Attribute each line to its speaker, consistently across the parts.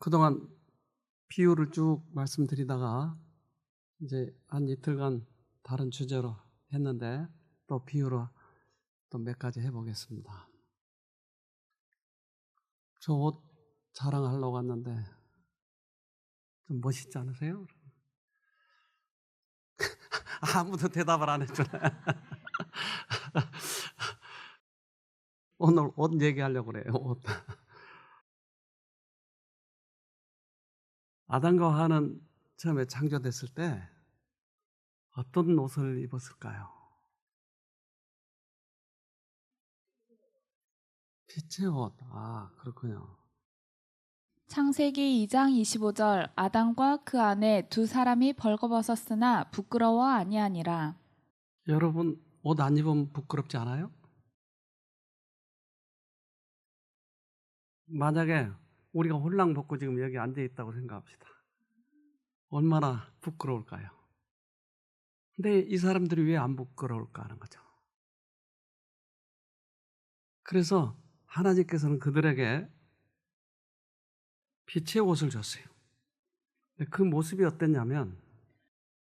Speaker 1: 그동안 비유를 쭉 말씀드리다가 이제 한 이틀간 다른 주제로 했는데 또 비유로 또 몇 가지 해보겠습니다. 저 옷 자랑하려고 왔는데 좀 멋있지 않으세요? 아무도 대답을 안 해주네. 오늘 옷 얘기하려고 그래요. 옷. 아담과 하와는 처음에 창조됐을 때 어떤 옷을 입었을까요? 빛의 옷. 아, 그렇군요.
Speaker 2: 창세기 2장 25절 아담과 그 아내 두 사람이 벌거벗었으나 부끄러워 아니하니라.
Speaker 1: 여러분 옷 안 입으면 부끄럽지 않아요? 만약에 우리가 홀랑 벗고 지금 여기 앉아 있다고 생각합시다. 얼마나 부끄러울까요? 근데 이 사람들이 왜 안 부끄러울까 하는 거죠. 그래서 하나님께서는 그들에게 빛의 옷을 줬어요. 그 모습이 어땠냐면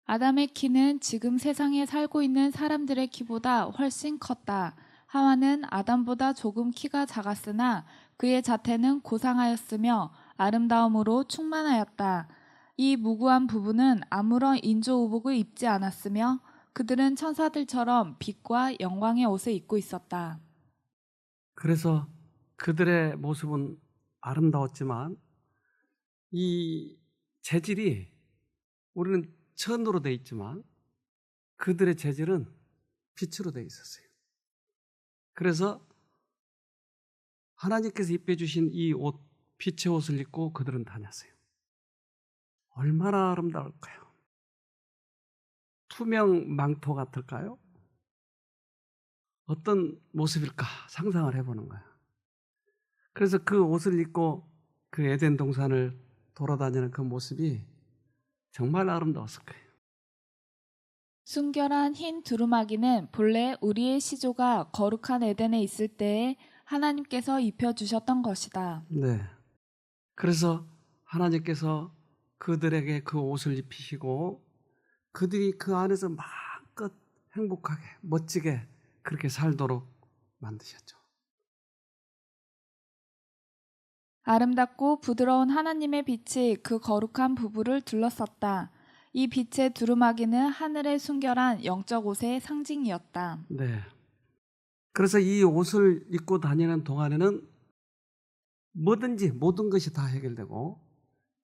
Speaker 2: 아담의 키는 지금 세상에 살고 있는 사람들의 키보다 훨씬 컸다. 하와는 아담보다 조금 키가 작았으나 그의 자태는 고상하였으며 아름다움으로 충만하였다. 이 무구한 부부는 아무런 인조우복을 입지 않았으며 그들은 천사들처럼 빛과 영광의 옷을 입고 있었다.
Speaker 1: 그래서 그들의 모습은 아름다웠지만 이 재질이 우리는 천으로 돼 있지만 그들의 재질은 빛으로 돼 있었어요. 그래서 하나님께서 입혀주신 이 옷, 빛의 옷을 입고 그들은 다녔어요. 얼마나 아름다울까요? 투명 망토 같을까요? 어떤 모습일까 상상을 해보는 거예요. 그래서 그 옷을 입고 그 에덴 동산을 돌아다니는 그 모습이 정말 아름다웠을 거예요.
Speaker 2: 순결한 흰 두루마기는 본래 우리의 시조가 거룩한 에덴에 있을 때에 하나님께서 입혀주셨던 것이다.
Speaker 1: 네. 그래서 하나님께서 그들에게 그 옷을 입히시고 그들이 그 안에서 마음껏 행복하게 멋지게 그렇게 살도록 만드셨죠.
Speaker 2: 아름답고 부드러운 하나님의 빛이 그 거룩한 부부를 둘러쌌다. 이 빛의 두루마기는 하늘의 순결한 영적 옷의 상징이었다.
Speaker 1: 네. 그래서 이 옷을 입고 다니는 동안에는 뭐든지 모든 것이 다 해결되고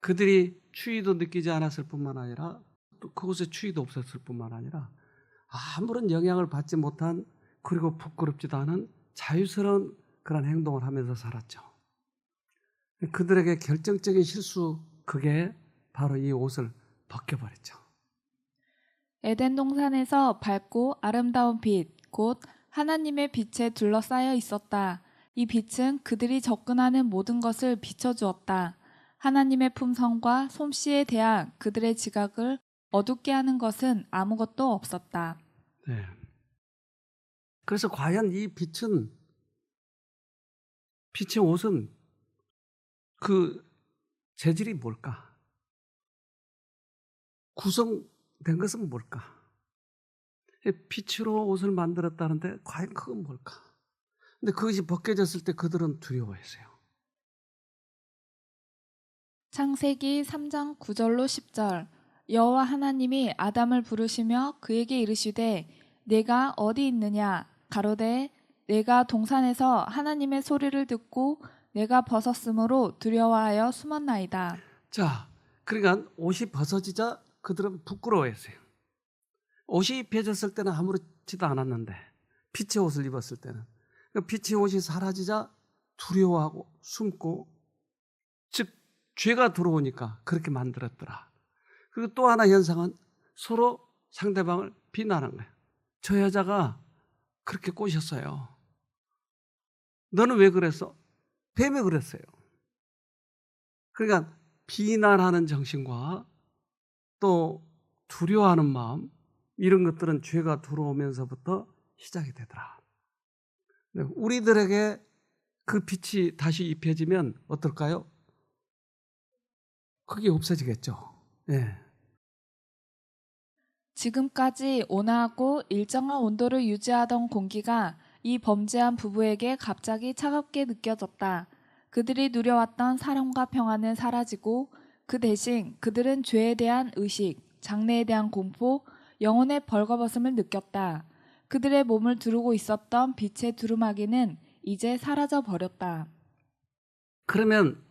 Speaker 1: 그들이 추위도 느끼지 않았을 뿐만 아니라 또 그곳에 추위도 없었을 뿐만 아니라 아무런 영향을 받지 못한 그리고 부끄럽지도 않은 자유스러운 그런 행동을 하면서 살았죠. 그들에게 결정적인 실수 그게 바로 이 옷을 벗겨버렸죠.
Speaker 2: 에덴 동산에서 밝고 아름다운 빛, 곧 하나님의 빛에 둘러싸여 있었다. 이 빛은 그들이 접근하는 모든 것을 비춰주었다. 하나님의 품성과 솜씨에 대한 그들의 지각을 어둡게 하는 것은 아무것도 없었다.
Speaker 1: 네. 그래서 과연 이 빛의 옷은 그 재질이 뭘까? 구성된 것은 뭘까? 빛으로 옷을 만들었다는데 과연 그건 뭘까? 근데 그것이 벗겨졌을 때 그들은 두려워했어요.
Speaker 2: 창세기 3장 9절로 10절 여호와 하나님이 아담을 부르시며 그에게 이르시되 내가 어디 있느냐 가로되 내가 동산에서 하나님의 소리를 듣고 내가 벗었으므로 두려워하여 숨었나이다.
Speaker 1: 자, 그러니까 옷이 벗어지자 그들은 부끄러워했어요. 옷이 입혀졌을 때는 아무렇지도 않았는데 빛의 옷을 입었을 때는 그 빛의 옷이 사라지자 두려워하고 숨고 즉 죄가 들어오니까 그렇게 만들었더라. 그리고 또 하나 현상은 서로 상대방을 비난한 거예요. 저 여자가 그렇게 꼬셨어요. 너는 왜 그랬어? 뱀이 그랬어요. 그러니까 비난하는 정신과 또 두려워하는 마음 이런 것들은 죄가 들어오면서부터 시작이 되더라. 우리들에게 그 빛이 다시 입혀지면 어떨까요? 그게 없어지겠죠. 예.
Speaker 2: 지금까지 온화하고 일정한 온도를 유지하던 공기가 이 범죄한 부부에게 갑자기 차갑게 느껴졌다. 그들이 누려왔던 사랑과 평화는 사라지고 그 대신 그들은 죄에 대한 의식, 장래에 대한 공포, 영혼의 벌거벗음을 느꼈다. 그들의 몸을 두르고 있었던 빛의 두루마기는 이제 사라져 버렸다.
Speaker 1: 그러면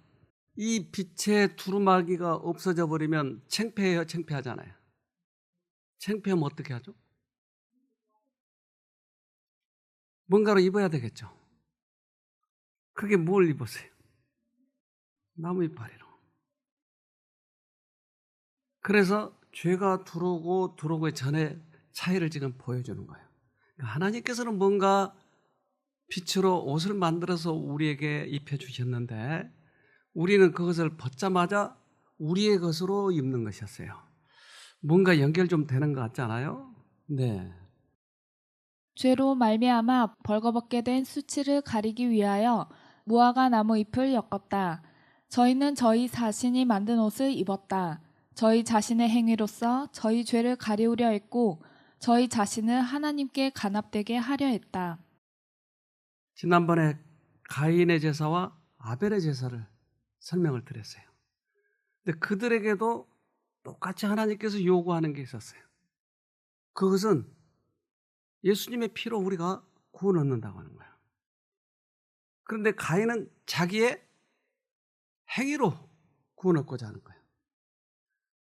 Speaker 1: 이 빛의 두루마기가 없어져 버리면 창피해요, 창피하잖아요. 창피하면 어떻게 하죠? 뭔가를 입어야 되겠죠. 그게 뭘 입으세요? 나무 이파리로. 그래서 죄가 들어오기 전에 차이를 지금 보여주는 거예요. 하나님께서는 뭔가 빛으로 옷을 만들어서 우리에게 입혀주셨는데 우리는 그것을 벗자마자 우리의 것으로 입는 것이었어요. 뭔가 연결 좀 되는 것 같지 않아요? 네.
Speaker 2: 죄로 말미암아 벌거벗게 된 수치를 가리기 위하여 무화과 나무 잎을 엮었다. 저희는 저희 자신이 만든 옷을 입었다. 저희 자신의 행위로서 저희 죄를 가리우려 했고 저희 자신을 하나님께 간합되게 하려 했다.
Speaker 1: 지난번에 가인의 제사와 아벨의 제사를 설명을 드렸어요. 근데 그들에게도 똑같이 하나님께서 요구하는 게 있었어요. 그것은 예수님의 피로 우리가 구원 얻는다고 하는 거예요. 그런데 가인은 자기의 행위로 구원 얻고자 하는 거예요.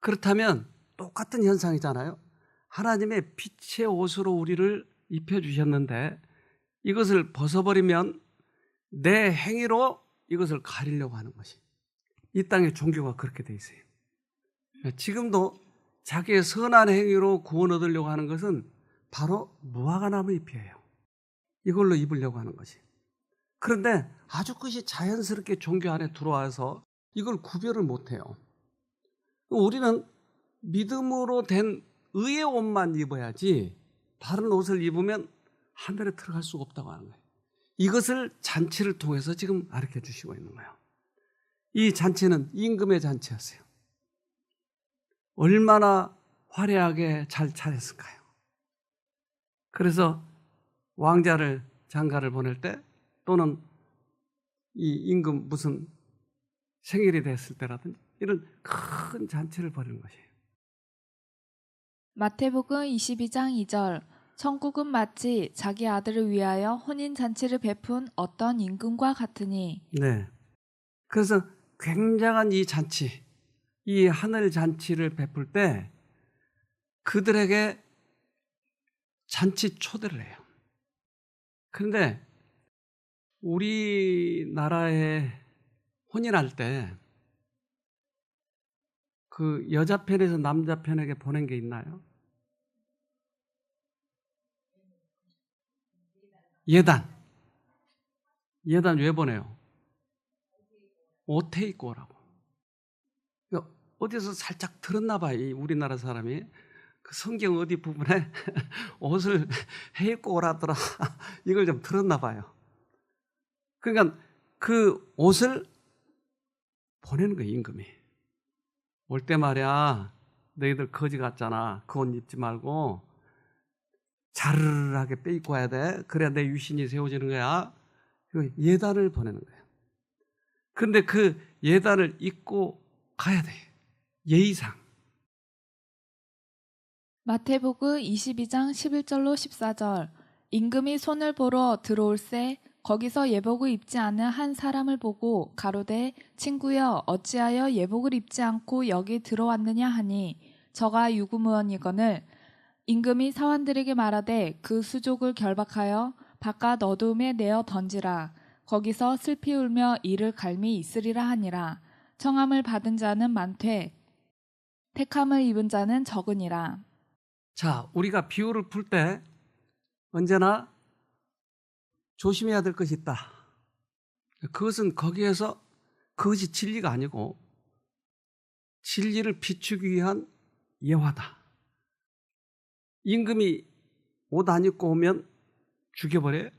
Speaker 1: 그렇다면 똑같은 현상이잖아요. 하나님의 빛의 옷으로 우리를 입혀주셨는데 이것을 벗어버리면 내 행위로 이것을 가리려고 하는 것이 이 땅의 종교가 그렇게 돼 있어요. 지금도 자기의 선한 행위로 구원 얻으려고 하는 것은 바로 무화과나무 잎이에요. 이걸로 입으려고 하는 것이. 그런데 아주 그것이 자연스럽게 종교 안에 들어와서 이걸 구별을 못해요. 우리는 믿음으로 된 의의 옷만 입어야지 다른 옷을 입으면 하늘에 들어갈 수가 없다고 하는 거예요. 이것을 잔치를 통해서 지금 가르쳐 주시고 있는 거예요. 이 잔치는 임금의 잔치였어요. 얼마나 화려하게 잘 차렸을까요? 그래서 왕자를 장가를 보낼 때 또는 이 임금 무슨 생일이 됐을 때라든지 이런 큰 잔치를 벌이는 것이에요.
Speaker 2: 마태복음 22장 2절 천국은 마치 자기 아들을 위하여 혼인잔치를 베푼 어떤 임금과 같으니.
Speaker 1: 네. 그래서 굉장한 이 잔치, 이 하늘 잔치를 베풀 때 그들에게 잔치 초대를 해요. 그런데 우리나라에 혼인할 때 그 여자 편에서 남자 편에게 보낸 게 있나요? 예단. 예단 왜 보내요? 옷에 입고 오라고. 어디서 살짝 들었나 봐요. 이 우리나라 사람이. 그 성경 어디 부분에 옷을 해 입고 오라더라. 이걸 좀 들었나 봐요. 그러니까 그 옷을 보내는 거예요, 임금이. 올 때 말이야, 너희들 거지 같잖아. 그 옷 입지 말고 자르르하게 빼입고 와야 돼. 그래야 내 유신이 세워지는 거야. 예단을 보내는 거예요. 그런데 그 예단을 입고 가야 돼. 예의상.
Speaker 2: 마태복음 22장 11절로 14절 임금이 손을 보러 들어올새 거기서 예복을 입지 않은 한 사람을 보고 가로되 친구여 어찌하여 예복을 입지 않고 여기 들어왔느냐 하니 저가 유구무원이거늘 임금이 사환들에게 말하되 그 수족을 결박하여 바깥 어두움에 내어 던지라 거기서 슬피 울며 이를 갈미 있으리라 하니라 청함을 받은 자는 많되 택함을 입은 자는 적으니라.
Speaker 1: 자, 우리가 비유를 풀 때 언제나 조심해야 될 것이 있다. 그것은 거기에서 그것이 진리가 아니고 진리를 비추기 위한 예화다. 임금이 옷 안 입고 오면 죽여버려요.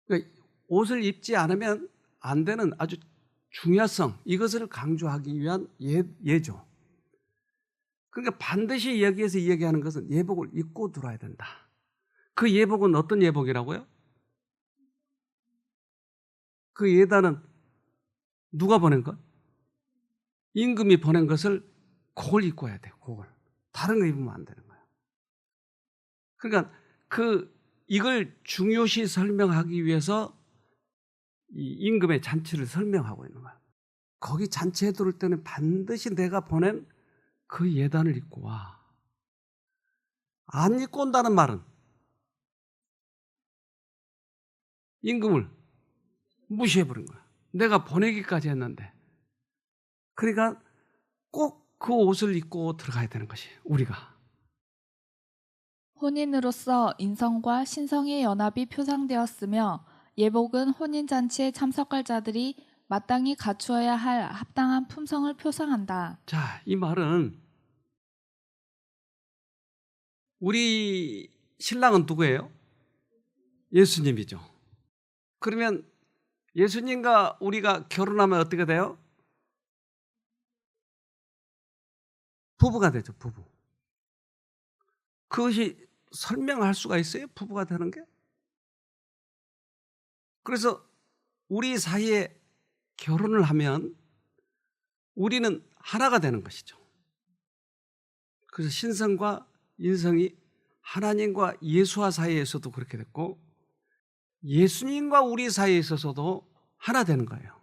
Speaker 1: 그러니까 옷을 입지 않으면 안 되는 아주 중요성 이것을 강조하기 위한 예죠. 그러니까 반드시 여기에서 이야기하는 것은 예복을 입고 들어야 된다. 그 예복은 어떤 예복이라고요? 그 예단은 누가 보낸 것? 임금이 보낸 것을 그걸 입고 해야 돼요. 그걸. 다른 거 입으면 안 되는 거예요. 그러니까 이걸 중요시 설명하기 위해서 이 임금의 잔치를 설명하고 있는 거예요. 거기 잔치에 들을 때는 반드시 내가 보낸 그 예단을 입고 와. 안 입고 온다는 말은 임금을 무시해버린 거야. 내가 보내기까지 했는데. 그러니까 꼭 그 옷을 입고 들어가야 되는 것이 우리가.
Speaker 2: 혼인으로서 인성과 신성의 연합이 표상되었으며 예복은 혼인잔치에 참석할 자들이 마땅히 갖추어야 할 합당한 품성을 표상한다.
Speaker 1: 자, 이 말은 우리 신랑은 누구예요? 예수님이죠. 그러면 예수님과 우리가 결혼하면 어떻게 돼요? 부부가 되죠, 부부. 그것이 설명할 수가 있어요? 부부가 되는 게? 그래서 우리 사이에 결혼을 하면 우리는 하나가 되는 것이죠. 그래서 신성과 인성이 하나님과 예수와 사이에서도 그렇게 됐고 예수님과 우리 사이에 있어서도 하나 되는 거예요.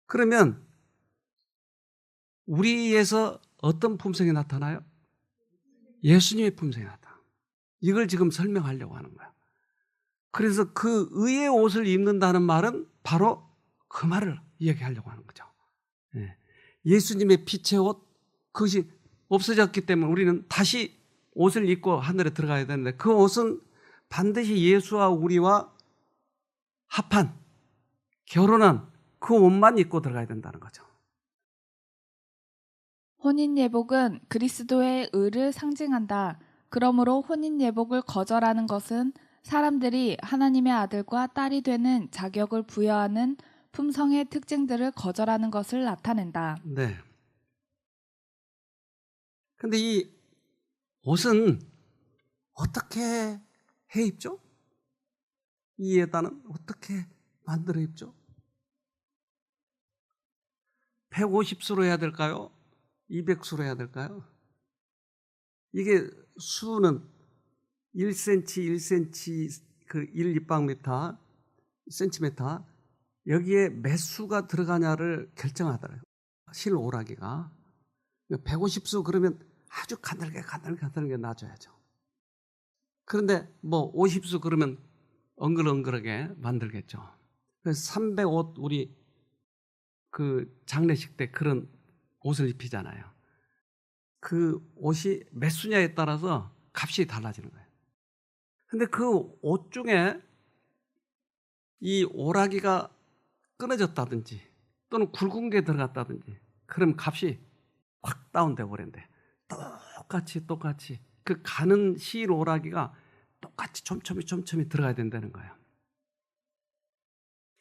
Speaker 1: 그러면 우리에서 어떤 품성이 나타나요? 예수님의 품성이 나타나. 이걸 지금 설명하려고 하는 거야. 그래서 그 의의 옷을 입는다는 말은 바로 그 말을 이야기하려고 하는 거죠. 예수님의 빛의 옷, 그것이 없어졌기 때문에 우리는 다시 옷을 입고 하늘에 들어가야 되는데 그 옷은 반드시 예수와 우리와 합한, 결혼한 그 옷만 입고 들어가야 된다는 거죠.
Speaker 2: 혼인 예복은 그리스도의 의를 상징한다. 그러므로 혼인 예복을 거절하는 것은 사람들이 하나님의 아들과 딸이 되는 자격을 부여하는 품성의 특징들을 거절하는 것을 나타낸다.
Speaker 1: 네. 근데 이 옷은 어떻게 해 입죠? 이 예단은 어떻게 만들어 입죠? 150수로 해야 될까요? 200수로 해야 될까요? 이게 수는 1cm, 1cm, 그 1입방미터, 센티미터, 여기에 몇 수가 들어가냐를 결정하더라고요. 실오라기가. 150수 그러면 아주 가늘게 놔줘야죠. 그런데 뭐 50수 그러면 엉글엉글하게 만들겠죠. 그래서 300옷 우리 그 장례식 때 그런 옷을 입히잖아요. 그 옷이 몇 수냐에 따라서 값이 달라지는 거예요. 근데 그 옷 중에 이 오라기가 끊어졌다든지 또는 굵은 게 들어갔다든지 그럼 값이 확 다운돼 버린대. 똑같이 그 가는 실 오라기가 똑같이 촘촘히 들어가야 된다는 거예요.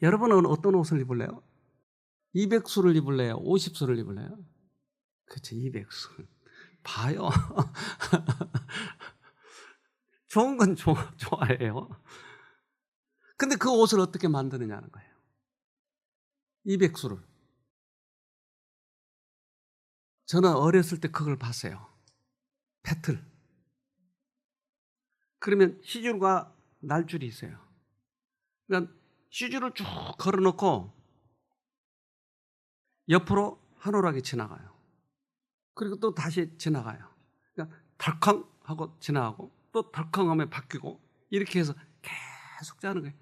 Speaker 1: 여러분은 어떤 옷을 입을래요? 200수를 입을래요? 50수를 입을래요? 그렇죠, 200수. 봐요. 좋은 건 좋아해요. 근데 그 옷을 어떻게 만드느냐는 거예요. 200수를. 저는 어렸을 때 그걸 봤어요. 배틀. 그러면 시줄과 날줄이 있어요. 그러니까 시줄을 쭉 걸어놓고 옆으로 한 오락이 지나가요. 그리고 또 다시 지나가요. 그러니까 덜컹 하고 지나가고 또 덜컹 하면 바뀌고 이렇게 해서 계속 짜는 거예요.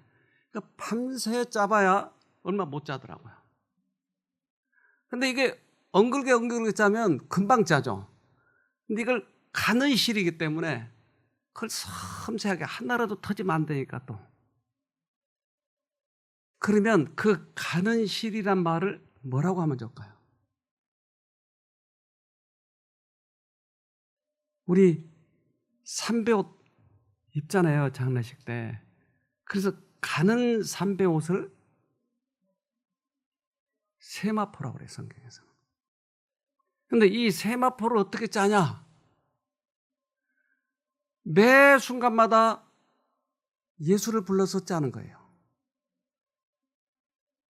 Speaker 1: 그러니까 밤새 짜봐야 얼마 못 짜더라고요. 근데 이게 엉글게 짜면 금방 짜죠. 근데 이걸 가는 실이기 때문에 그걸 섬세하게 하나라도 터지면 안 되니까 또. 그러면 그 가는 실이란 말을 뭐라고 하면 좋을까요? 우리 삼배옷 입잖아요, 장례식 때. 그래서 가는 삼배옷을 세마포라고 그래요, 성경에서. 근데 이 세마포를 어떻게 짜냐? 매 순간마다 예수를 불러서 짜는 거예요.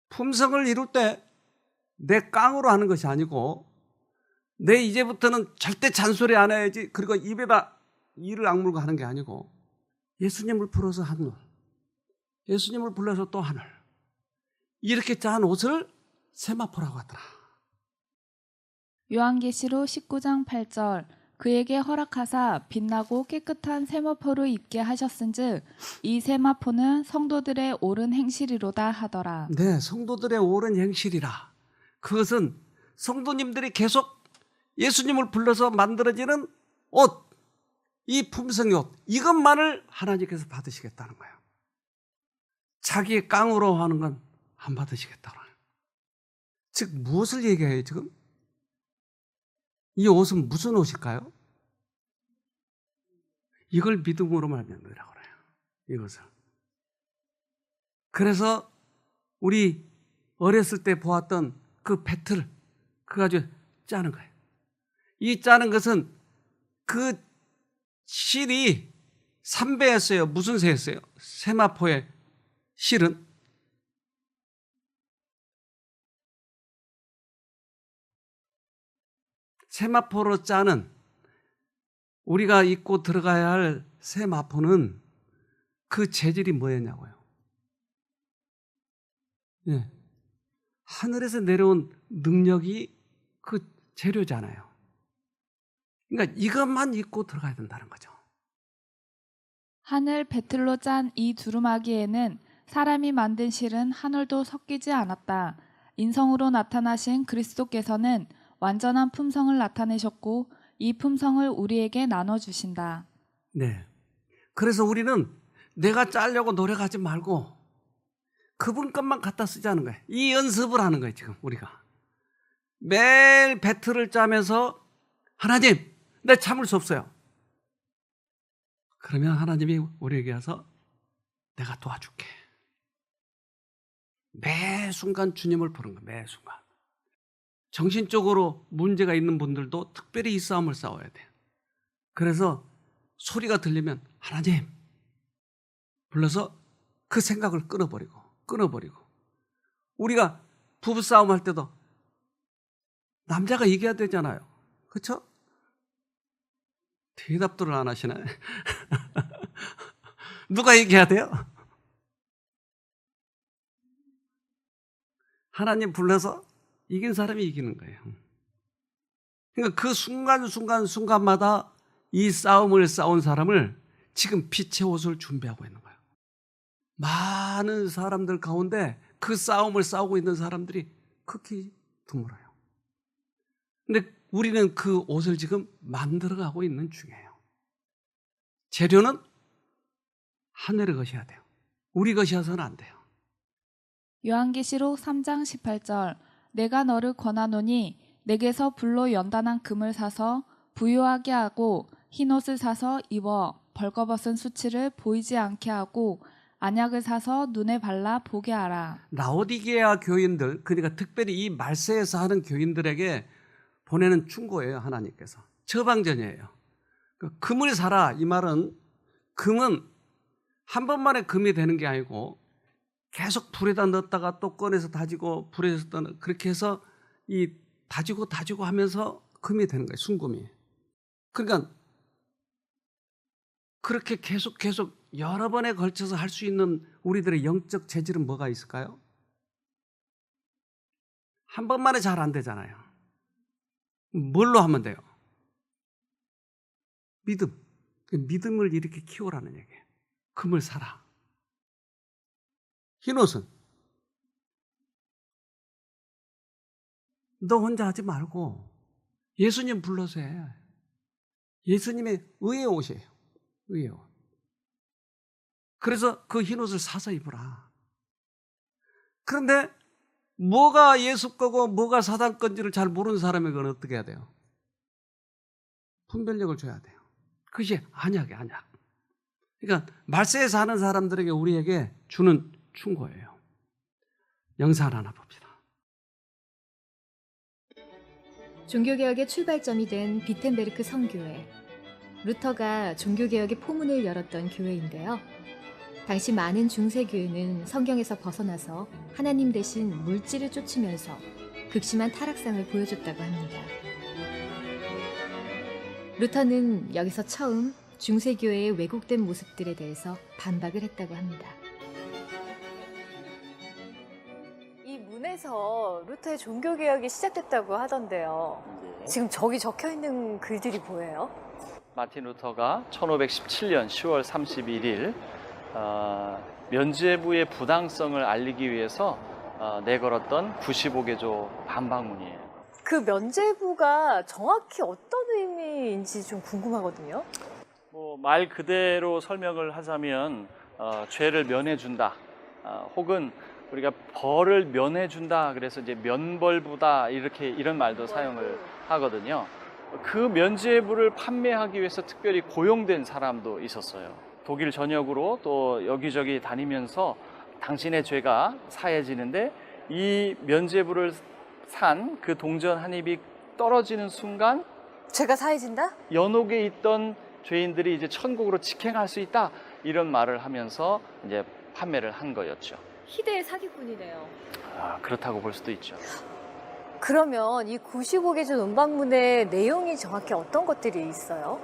Speaker 1: 품성을 이룰 때 내 깡으로 하는 것이 아니고, 내 이제부터는 절대 잔소리 안 해야지, 그리고 입에다 이를 악물고 하는 게 아니고, 예수님을 불러서 하늘, 예수님을 불러서 또 하늘, 이렇게 짠 옷을 세마포라고 하더라.
Speaker 2: 요한계시록 19장 8절 그에게 허락하사 빛나고 깨끗한 세마포를 입게 하셨은즉 이 세마포는 성도들의 옳은 행실이로다 하더라.
Speaker 1: 네, 성도들의 옳은 행실이라. 그것은 성도님들이 계속 예수님을 불러서 만들어지는 옷, 이 품성의 옷, 이것만을 하나님께서 받으시겠다는 거예요. 자기의 깡으로 하는 건 안 받으시겠다는 거예요. 즉 무엇을 얘기해요 지금? 이 옷은 무슨 옷일까요? 이걸 믿음으로 말미암으라고 그래요. 이것을. 그래서 우리 어렸을 때 보았던 그 배틀, 그거 가지고 짜는 거예요. 이 짜는 것은 그 실이 삼배였어요. 무슨 새였어요? 세마포의 실은 세마포로 짜는, 우리가 입고 들어가야 할 세마포는 그 재질이 뭐였냐고요? 예. 하늘에서 내려온 능력이 그 재료잖아요. 그러니까 이것만 입고 들어가야 된다는 거죠.
Speaker 2: 하늘 배틀로 짠 이 두루마기에는 사람이 만든 실은 하늘도 섞이지 않았다. 인성으로 나타나신 그리스도께서는 완전한 품성을 나타내셨고 이 품성을 우리에게 나눠주신다.
Speaker 1: 네. 그래서 우리는 내가 짜려고 노력하지 말고 그분 것만 갖다 쓰자는 거예요. 이 연습을 하는 거예요, 지금 우리가. 매일 배틀을 짜면서 하나님, 내 참을 수 없어요. 그러면 하나님이 우리에게 와서 내가 도와줄게. 매 순간 주님을 부른 거예요, 매 순간. 정신적으로 문제가 있는 분들도 특별히 이 싸움을 싸워야 돼요. 그래서 소리가 들리면 하나님 불러서 그 생각을 끊어버리고 우리가 부부싸움 할 때도 남자가 이겨야 되잖아요. 그렇죠? 대답들을 안 하시네. 누가 이겨야 돼요? 하나님 불러서 이긴 사람이 이기는 거예요. 그러니까 그 순간마다 이 싸움을 싸운 사람을 지금 빛의 옷을 준비하고 있는 거예요. 많은 사람들 가운데 그 싸움을 싸우고 있는 사람들이 극히 드물어요. 근데 우리는 그 옷을 지금 만들어가고 있는 중이에요. 재료는 하늘의 것이어야 돼요. 우리 것이어서는 안 돼요.
Speaker 2: 요한계시록 3장 18절 내가 너를 권하노니 내게서 불로 연단한 금을 사서 부유하게 하고 흰옷을 사서 입어 벌거벗은 수치를 보이지 않게 하고 안약을 사서 눈에 발라 보게 하라.
Speaker 1: 라오디게아 교인들, 그러니까 특별히 이 말세에서 하는 교인들에게 보내는 충고예요, 하나님께서. 처방전이에요. 금을 사라, 이 말은 금은 한 번만에 금이 되는 게 아니고 계속 불에다 넣었다가 또 꺼내서 다지고 불에서 떠는, 그렇게 해서 이 다지고 하면서 금이 되는 거예요, 순금이. 그러니까 그렇게 계속 여러 번에 걸쳐서 할 수 있는 우리들의 영적 재질은 뭐가 있을까요? 한 번만에 잘 안 되잖아요. 뭘로 하면 돼요? 믿음. 믿음을 이렇게 키우라는 얘기예요. 금을 사라. 흰옷은 너 혼자 하지 말고 예수님 불러서 해. 예수님의 의의 옷이에요. 의의 옷. 그래서 그 흰옷을 사서 입으라. 그런데 뭐가 예수 거고 뭐가 사단 건지를 잘 모르는 사람에게는 어떻게 해야 돼요? 분별력을 줘야 돼요. 그것이 안약이에요, 안약. 그러니까 말세에 사는 사람들에게 우리에게 주는 충고예요. 영상 하나 봅시다.
Speaker 3: 종교개혁의 출발점이 된 비텐베르크 성교회. 루터가 종교개혁의 포문을 열었던 교회인데요. 당시 많은 중세교회는 성경에서 벗어나서 하나님 대신 물질을 쫓으면서 극심한 타락상을 보여줬다고 합니다. 루터는 여기서 처음 중세교회의 왜곡된 모습들에 대해서 반박을 했다고 합니다.
Speaker 4: 이 문에서 루터의 종교개혁이 시작됐다고 하던데요. 지금 저기 적혀있는 글들이 뭐예요?
Speaker 5: 마틴 루터가 1517년 10월 31일 면죄부의 부당성을 알리기 위해서 내걸었던 95개조 반박문이에요.
Speaker 4: 그 면죄부가 정확히 어떤 의미인지 좀 궁금하거든요.
Speaker 5: 말 그대로 설명을 하자면 죄를 면해준다, 혹은 우리가 벌을 면해준다, 그래서 이제 면벌부다, 이런 말도 사용을 하거든요. 그 면죄부를 판매하기 위해서 특별히 고용된 사람도 있었어요. 독일 전역으로 또 여기저기 다니면서 당신의 죄가 사해지는데 이 면죄부를 산 그 동전 한 입이 떨어지는 순간
Speaker 4: 죄가 사해진다?
Speaker 5: 연옥에 있던 죄인들이 이제 천국으로 직행할 수 있다, 이런 말을 하면서 이제 판매를 한 거였죠.
Speaker 4: 희대의 사기꾼이네요.
Speaker 5: 그렇다고 볼 수도 있죠.
Speaker 4: 그러면 이 95개조 논방문의 내용이 정확히 어떤 것들이 있어요?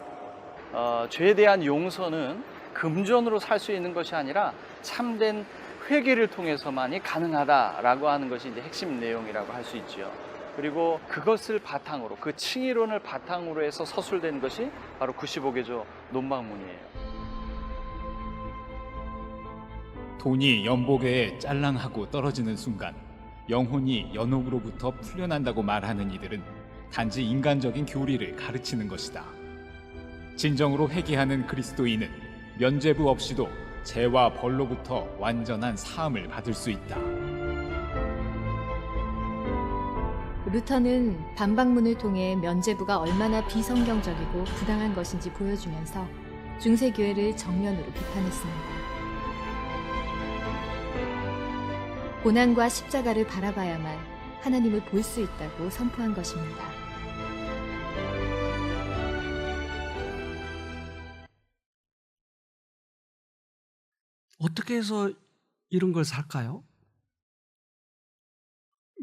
Speaker 5: 죄에 대한 용서는 금전으로 살 수 있는 것이 아니라 참된 회개를 통해서만이 가능하다라고 하는 것이 이제 핵심 내용이라고 할 수 있죠. 그리고 그것을 바탕으로, 그 칭의론을 바탕으로 해서 서술된 것이 바로 95개조 논방문이에요.
Speaker 6: 돈이 연복에 짤랑하고 떨어지는 순간 영혼이 연옥으로부터 풀려난다고 말하는 이들은 단지 인간적인 교리를 가르치는 것이다. 진정으로 회개하는 그리스도인은 면죄부 없이도 죄와 벌로부터 완전한 사함을 받을 수 있다.
Speaker 3: 루터는 반박문을 통해 면죄부가 얼마나 비성경적이고 부당한 것인지 보여주면서 중세교회를 정면으로 비판했습니다. 고난과 십자가를 바라봐야만 하나님을 볼 수 있다고 선포한 것입니다.
Speaker 1: 어떻게 해서 이런 걸 살까요?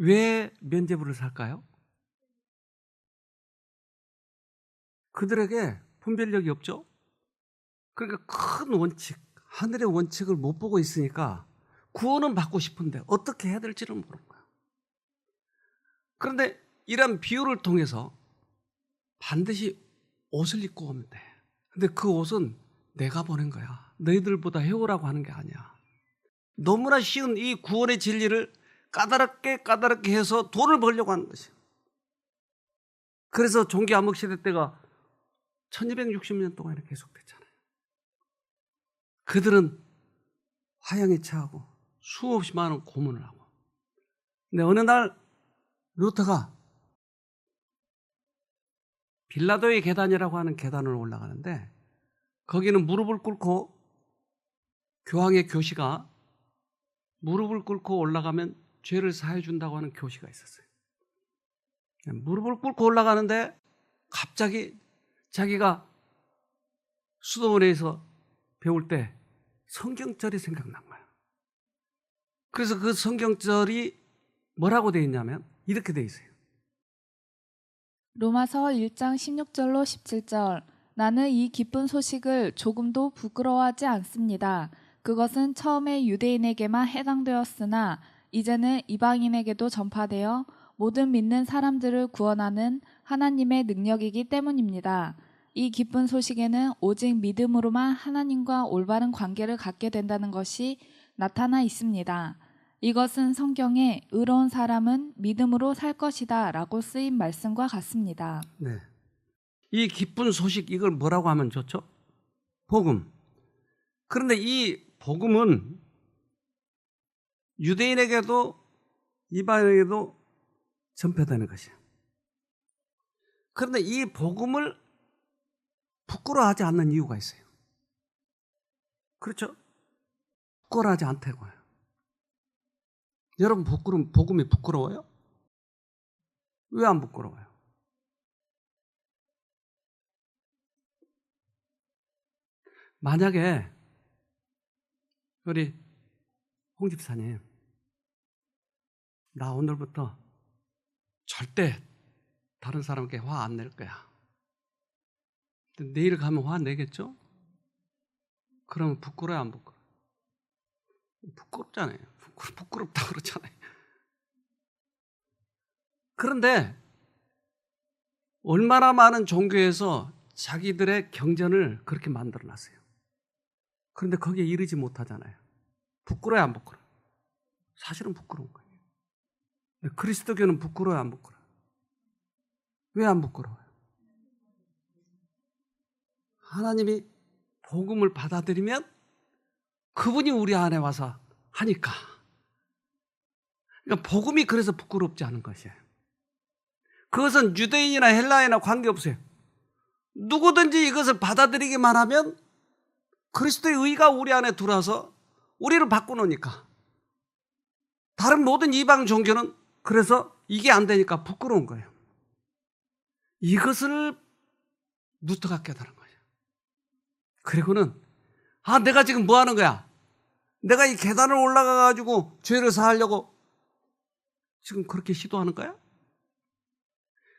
Speaker 1: 왜 면죄부를 살까요? 그들에게 분별력이 없죠? 그러니까 큰 원칙, 하늘의 원칙을 못 보고 있으니까 구원은 받고 싶은데 어떻게 해야 될지를 모르는 거야. 그런데 이런 비유를 통해서 반드시 옷을 입고 오면 돼. 근데 그 옷은 내가 보낸 거야. 너희들보다 해오라고 하는 게 아니야. 너무나 쉬운 이 구원의 진리를 까다롭게 해서 돈을 벌려고 하는 것이야. 그래서 종교 암흑 시대 때가 1260년 동안 계속됐잖아요. 그들은 화양에 처하고 수없이 많은 고문을 하고. 근데 어느 날 루터가 빌라도의 계단이라고 하는 계단을 올라가는데 거기는 무릎을 꿇고 교황의 교시가 무릎을 꿇고 올라가면 죄를 사해 준다고 하는 교시가 있었어요. 무릎을 꿇고 올라가는데 갑자기 자기가 수도원에서 배울 때 성경절이 생각난 거야. 그래서 그 성경절이 뭐라고 되어 있냐면 이렇게 되어 있어요.
Speaker 2: 로마서 1장 16절로 17절. 나는 이 기쁜 소식을 조금도 부끄러워하지 않습니다. 그것은 처음에 유대인에게만 해당되었으나 이제는 이방인에게도 전파되어 모든 믿는 사람들을 구원하는 하나님의 능력이기 때문입니다. 이 기쁜 소식에는 오직 믿음으로만 하나님과 올바른 관계를 갖게 된다는 것이 나타나 있습니다. 이것은 성경에 의로운 사람은 믿음으로 살 것이다 라고 쓰인 말씀과 같습니다.
Speaker 1: 네. 이 기쁜 소식, 이걸 뭐라고 하면 좋죠? 복음. 그런데 이 복음은 유대인에게도 이방인에게도 전파되는 것이에요. 그런데 이 복음을 부끄러워하지 않는 이유가 있어요. 그렇죠? 부끄러워하지 않다고요. 여러분 복음이 부끄러워요? 왜 안 부끄러워요? 만약에 우리 홍 집사님, 나 오늘부터 절대 다른 사람에게 화 안 낼 거야. 내일 가면 화 내겠죠? 그러면 부끄러워요, 안 부끄러워요? 부끄럽잖아요. 부끄럽다 그러잖아요. 그런데 얼마나 많은 종교에서 자기들의 경전을 그렇게 만들어 놨어요. 그런데 거기에 이르지 못하잖아요. 부끄러워요, 안 부끄러워요? 사실은 부끄러운 거예요. 근데 그리스도교는 부끄러워요, 안 부끄러워요? 왜 안 부끄러워요? 하나님이 복음을 받아들이면 그분이 우리 안에 와서 하니까. 그러니까 복음이 그래서 부끄럽지 않은 것이에요. 그것은 유대인이나 헬라인이나 관계없어요. 누구든지 이것을 받아들이기만 하면 그리스도의 의가 우리 안에 들어와서 우리를 바꾸노니까. 다른 모든 이방 종교는 그래서 이게 안 되니까 부끄러운 거예요. 이것을 루터가 깨달은 거예요. 그리고는 내가 지금 뭐 하는 거야? 내가 이 계단을 올라가가지고 죄를 사하려고 지금 그렇게 시도하는 거야?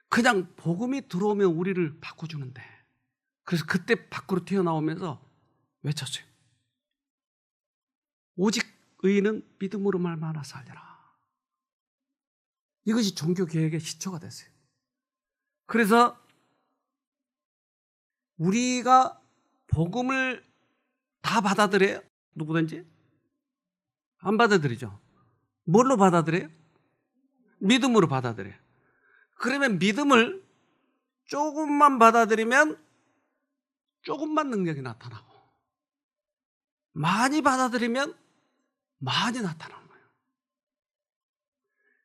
Speaker 1: 그냥 복음이 들어오면 우리를 바꿔주는데. 그래서 그때 밖으로 튀어나오면서 외쳤어요. 오직 의인은 믿음으로 말미암아 살리라. 이것이 종교개혁의 시초가 됐어요. 그래서 우리가 복음을 다 받아들여요? 누구든지? 안 받아들이죠. 뭘로 받아들여요? 믿음으로 받아들여요. 그러면 믿음을 조금만 받아들이면 조금만 능력이 나타나고, 많이 받아들이면 많이 나타나는 거예요.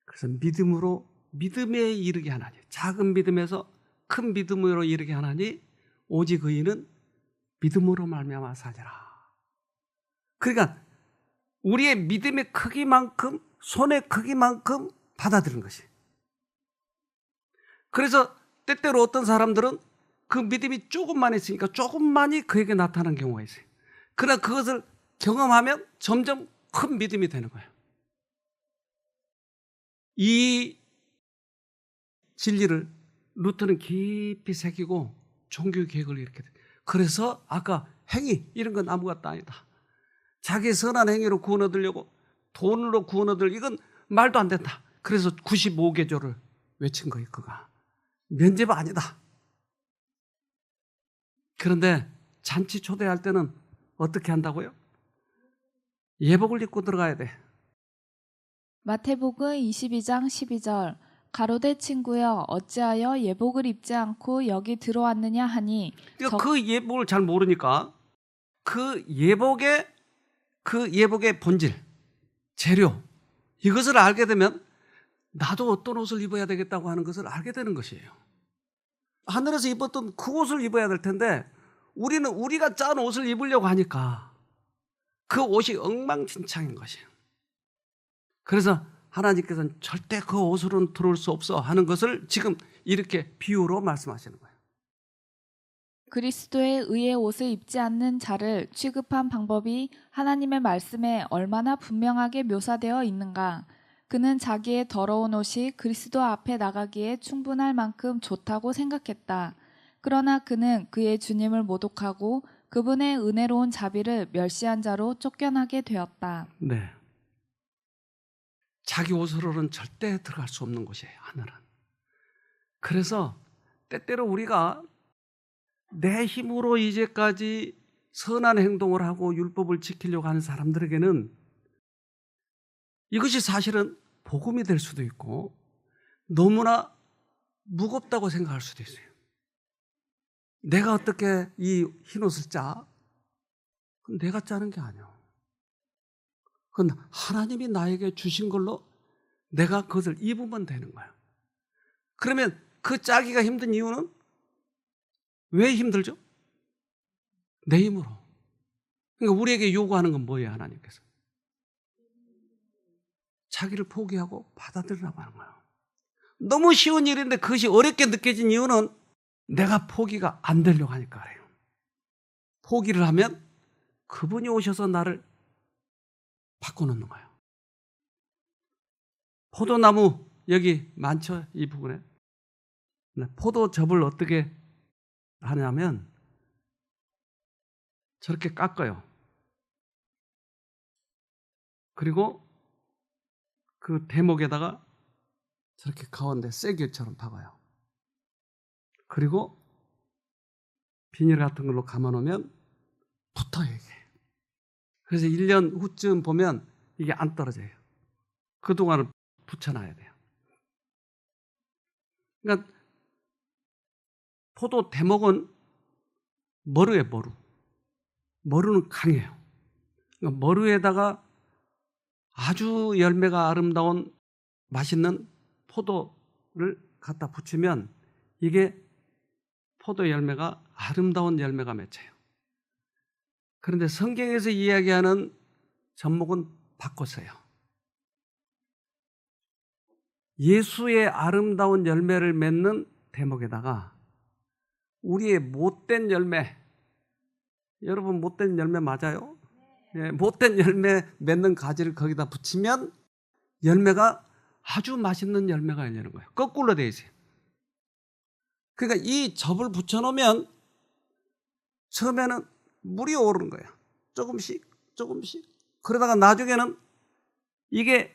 Speaker 1: 그래서 믿음으로, 믿음에 이르게 하나니, 작은 믿음에서 큰 믿음으로 이르게 하나니 오직 의인은 믿음으로 말미암아 살리라. 그러니까 우리의 믿음의 크기만큼, 손의 크기만큼 받아들이는 것이. 그래서 때때로 어떤 사람들은 그 믿음이 조금만 있으니까 조금만이 그에게 나타나는 경우가 있어요. 그러나 그것을 경험하면 점점 큰 믿음이 되는 거예요. 이 진리를 루터는 깊이 새기고 종교개혁을 이렇게 돼요. 그래서 아까 행위 이런 건 아무것도 아니다. 자기의 선한 행위로 구원 얻으려고 돈으로 구원 얻을, 이건 말도 안 된다. 그래서 95개조를 외친 거예요. 그가 면제가 아니다. 그런데 잔치 초대할 때는 어떻게 한다고요? 예복을 입고 들어가야 돼.
Speaker 2: 마태복음 22장 12절 가로대 친구여 어찌하여 예복을 입지 않고 여기 들어왔느냐 하니.
Speaker 1: 그러니까 그 예복을 잘 모르니까 그 예복의 본질, 재료, 이것을 알게 되면 나도 어떤 옷을 입어야 되겠다고 하는 것을 알게 되는 것이에요. 하늘에서 입었던 그 옷을 입어야 될 텐데 우리는 우리가 짠 옷을 입으려고 하니까 그 옷이 엉망진창인 것이에요. 그래서 하나님께서는 절대 그 옷으로는 들어올 수 없어 하는 것을 지금 이렇게 비유로 말씀하시는 거예요.
Speaker 2: 그리스도의 의의 옷을 입지 않는 자를 취급한 방법이 하나님의 말씀에 얼마나 분명하게 묘사되어 있는가. 그는 자기의 더러운 옷이 그리스도 앞에 나가기에 충분할 만큼 좋다고 생각했다. 그러나 그는 그의 주님을 모독하고 그분의 은혜로운 자비를 멸시한 자로 쫓겨나게 되었다.
Speaker 1: 네. 자기 옷으로는 절대 들어갈 수 없는 곳이에요, 하늘은. 그래서 때때로 우리가 내 힘으로 이제까지 선한 행동을 하고 율법을 지키려고 하는 사람들에게는 이것이 사실은 복음이 될 수도 있고 너무나 무겁다고 생각할 수도 있어요. 내가 어떻게 이 흰옷을 짜? 그건 내가 짜는 게 아니야. 그건 하나님이 나에게 주신 걸로 내가 그것을 입으면 되는 거야. 그러면 그 짜기가 힘든 이유는 왜 힘들죠? 내 힘으로. 그러니까 우리에게 요구하는 건 뭐예요, 하나님께서? 자기를 포기하고 받아들이라고 하는 거예요. 너무 쉬운 일인데 그것이 어렵게 느껴진 이유는 내가 포기가 안 되려고 하니까 그래요. 포기를 하면 그분이 오셔서 나를 바꿔놓는 거예요. 포도나무 여기 많죠? 이 부분에. 포도즙을 어떻게 하냐면 저렇게 깎아요. 그리고 그 대목에다가 저렇게 가운데 쐐기처럼 박아요. 그리고 비닐 같은 걸로 감아놓으면 붙어요, 이게. 그래서 1년 후쯤 보면 이게 안 떨어져요. 그동안은 붙여놔야 돼요. 그러니까 포도 대목은 머루예요, 머루. 머루는 강해요. 그러니까 머루에다가 아주 열매가 아름다운 맛있는 포도를 갖다 붙이면 이게 포도 열매가 아름다운 열매가 맺혀요. 그런데 성경에서 이야기하는 접목은 바꿨어요. 예수의 아름다운 열매를 맺는 대목에다가 우리의 못된 열매, 여러분 못된 열매 맞아요? 예, 못된 열매 맺는 가지를 거기다 붙이면 열매가 아주 맛있는 열매가 열리는 거예요. 거꾸로 돼 있어요. 그러니까 이 접을 붙여놓으면 처음에는 물이 오르는 거예요. 조금씩 조금씩. 그러다가 나중에는 이게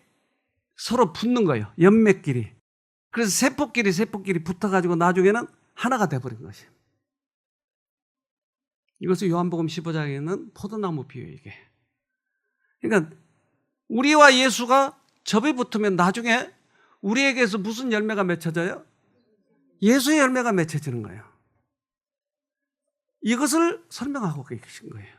Speaker 1: 서로 붙는 거예요. 열매끼리. 그래서 세포끼리 붙어가지고 나중에는 하나가 돼버린 것이에요. 이것을 요한복음 15장에 있는 포도나무 비유예요, 이게. 그러니까 우리와 예수가 접이 붙으면 나중에 우리에게서 무슨 열매가 맺혀져요? 예수의 열매가 맺혀지는 거예요. 이것을 설명하고 계신 거예요.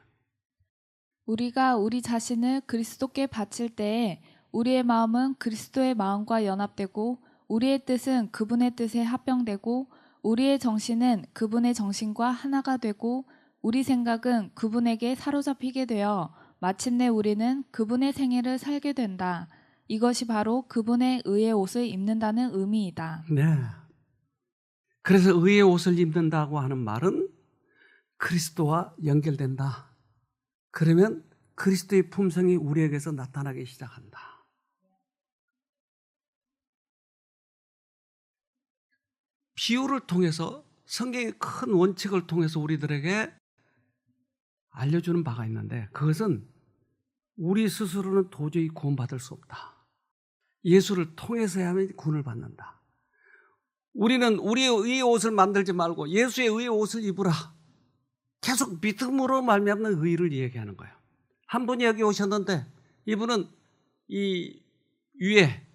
Speaker 2: 우리가 우리 자신을 그리스도께 바칠 때에 우리의 마음은 그리스도의 마음과 연합되고 우리의 뜻은 그분의 뜻에 합병되고 우리의 정신은 그분의 정신과 하나가 되고 우리 생각은 그분에게 사로잡히게 되어 마침내 우리는 그분의 생애를 살게 된다. 이것이 바로 그분의 의의 옷을 입는다는 의미이다.
Speaker 1: 네. 그래서 의의 옷을 입는다고 하는 말은 그리스도와 연결된다. 그러면 그리스도의 품성이 우리에게서 나타나기 시작한다. 비유를 통해서 성경의 큰 원칙을 통해서 우리들에게 알려주는 바가 있는데 그것은 우리 스스로는 도저히 구원받을 수 없다. 예수를 통해서야만 구원을 받는다. 우리는 우리의 의의 옷을 만들지 말고 예수의 의의 옷을 입으라. 계속 믿음으로 말미암는 의를 얘기하는 거예요. 한 분이 여기 오셨는데 이분은 이 위에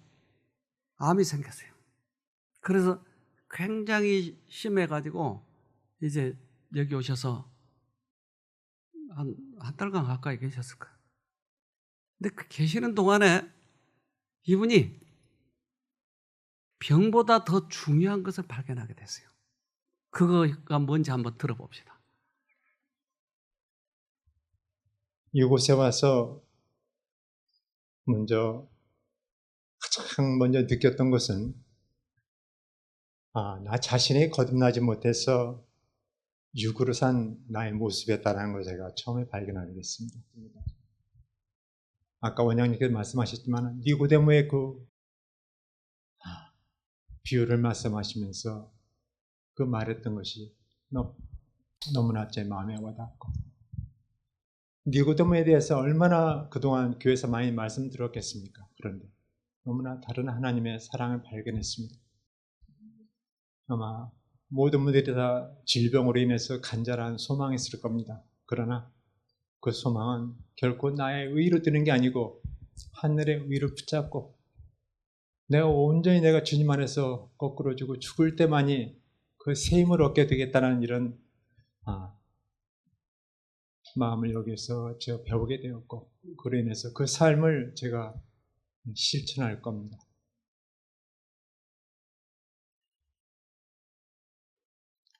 Speaker 1: 암이 생겼어요. 그래서 굉장히 심해가지고 이제 여기 오셔서 한 달간 가까이 계셨을 거예요. 근데 그 계시는 동안에 이분이 병보다 더 중요한 것을 발견하게 됐어요. 그거가 뭔지 한번 들어봅시다.
Speaker 7: 이곳에 와서 가장 먼저 느꼈던 것은 나 자신이 거듭나지 못해서 육으로 산 나의 모습이었다는 걸 제가 처음에 발견하게 됐습니다. 아까 원장님께서 말씀하셨지만 니고데모의 그 비유를 말씀하시면서 그 말했던 것이 너무나 제 마음에 와닿고 니고데모에 대해서 얼마나 그동안 교회에서 많이 말씀 들었겠습니까? 그런데 너무나 다른 하나님의 사랑을 발견했습니다. 아마 모든 분들이 다 질병으로 인해서 간절한 소망이 있을 겁니다. 그러나 그 소망은 결코 나의 의로 드는 게 아니고 하늘의 의를 붙잡고 온전히 내가 주님 안에서 거꾸로지고 죽을 때만이 그 새 힘을 얻게 되겠다는 이런 마음을 여기서 제가 배우게 되었고 그로 인해서 그 삶을 제가 실천할 겁니다.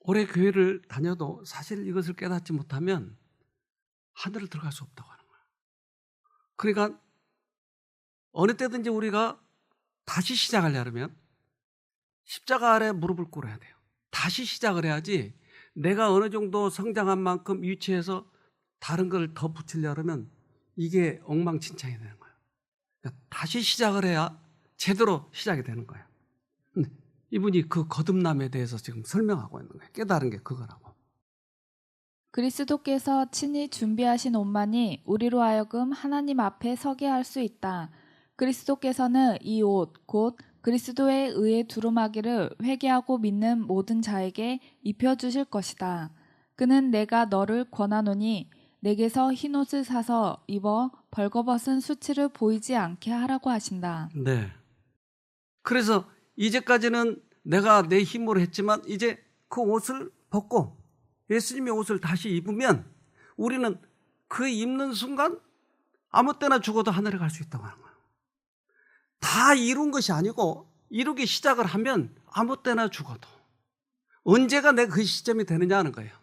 Speaker 1: 오래 교회를 다녀도 사실 이것을 깨닫지 못하면 하늘을 들어갈 수 없다고 하는 거예요. 그러니까 어느 때든지 우리가 다시 시작하려면 십자가 아래 무릎을 꿇어야 돼요. 다시 시작을 해야지 내가 어느 정도 성장한 만큼 위치해서 다른 걸 더 붙이려고 하면 이게 엉망진창이 되는 거예요. 그러니까 다시 시작을 해야 제대로 시작이 되는 거예요. 근데 이분이 그 거듭남에 대해서 지금 설명하고 있는 거예요. 깨달은 게 그거라고.
Speaker 2: 그리스도께서 친히 준비하신 옷만이 우리로 하여금 하나님 앞에 서게 할 수 있다. 그리스도께서는 이 옷, 곧 그리스도의 의의 두루마기를 회개하고 믿는 모든 자에게 입혀주실 것이다. 그는 내가 너를 권하노니 내게서 흰옷을 사서 입어 벌거벗은 수치를 보이지 않게 하라고 하신다.
Speaker 1: 네. 그래서 이제까지는 내가 내 힘으로 했지만 이제 그 옷을 벗고 예수님의 옷을 다시 입으면 우리는 그 입는 순간 아무 때나 죽어도 하늘에 갈 수 있다고 하는 거예요. 다 이룬 것이 아니고 이루기 시작을 하면 아무 때나 죽어도 언제가 내 그 시점이 되느냐 하는 거예요.